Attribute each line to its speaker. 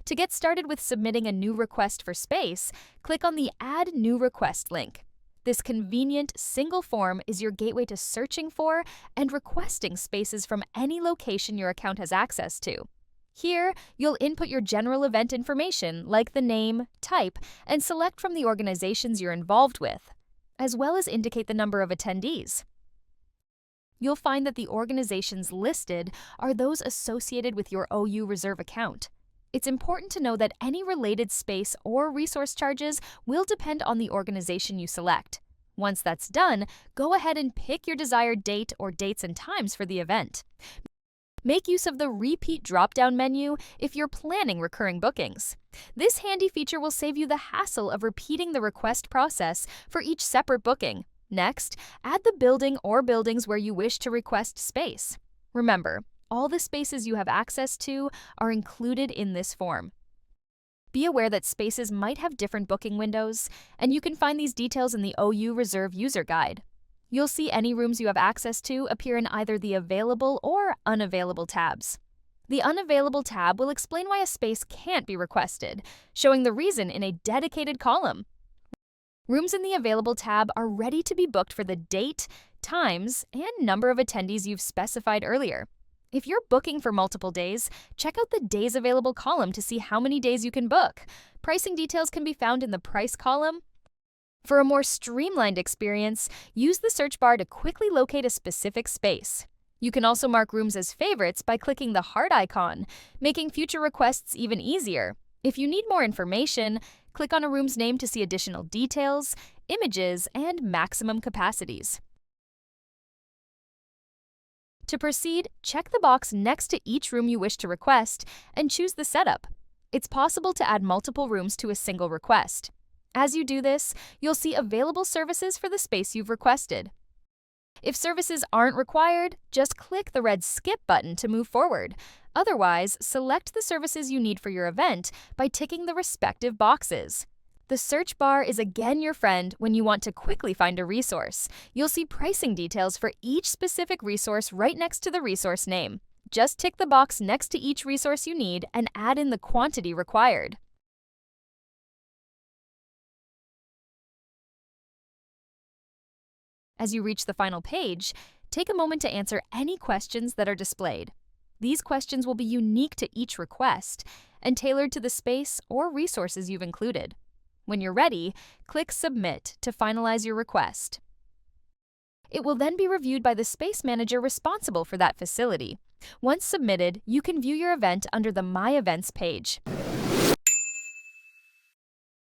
Speaker 1: To get started with submitting a new request for space, click on the Add New Request link. This convenient, single form is your gateway to searching for and requesting spaces from any location your account has access to. Here, you'll input your general event information like the name, type, and select from the organizations you're involved with, as well as indicate the number of attendees. You'll find that the organizations listed are those associated with your OU Reserve account. It's important to know that any related space or resource charges will depend on the organization you select. Once that's done, go ahead and pick your desired date or dates and times for the event. Make use of the Repeat drop-down menu if you're planning recurring bookings. This handy feature will save you the hassle of repeating the request process for each separate booking. Next, add the building or buildings where you wish to request space. Remember, all the spaces you have access to are included in this form. Be aware that spaces might have different booking windows, and you can find these details in the OU Reserve User Guide. You'll see any rooms you have access to appear in either the Available or Unavailable tabs. The Unavailable tab will explain why a space can't be requested, showing the reason in a dedicated column. Rooms in the Available tab are ready to be booked for the date, times, and number of attendees you've specified earlier. If you're booking for multiple days, check out the Days Available column to see how many days you can book. Pricing details can be found in the Price column. For a more streamlined experience, use the search bar to quickly locate a specific space. You can also mark rooms as favorites by clicking the heart icon, making future requests even easier. If you need more information, click on a room's name to see additional details, images, and maximum capacities. To proceed, check the box next to each room you wish to request and choose the setup. It's possible to add multiple rooms to a single request. As you do this, you'll see available services for the space you've requested. If services aren't required, just click the red Skip button to move forward. Otherwise, select the services you need for your event by ticking the respective boxes. The search bar is again your friend when you want to quickly find a resource. You'll see pricing details for each specific resource right next to the resource name. Just tick the box next to each resource you need and add in the quantity required. As you reach the final page, take a moment to answer any questions that are displayed. These questions will be unique to each request and tailored to the space or resources you've included. When you're ready, click Submit to finalize your request. It will then be reviewed by the space manager responsible for that facility. Once submitted, you can view your event under the My Events page.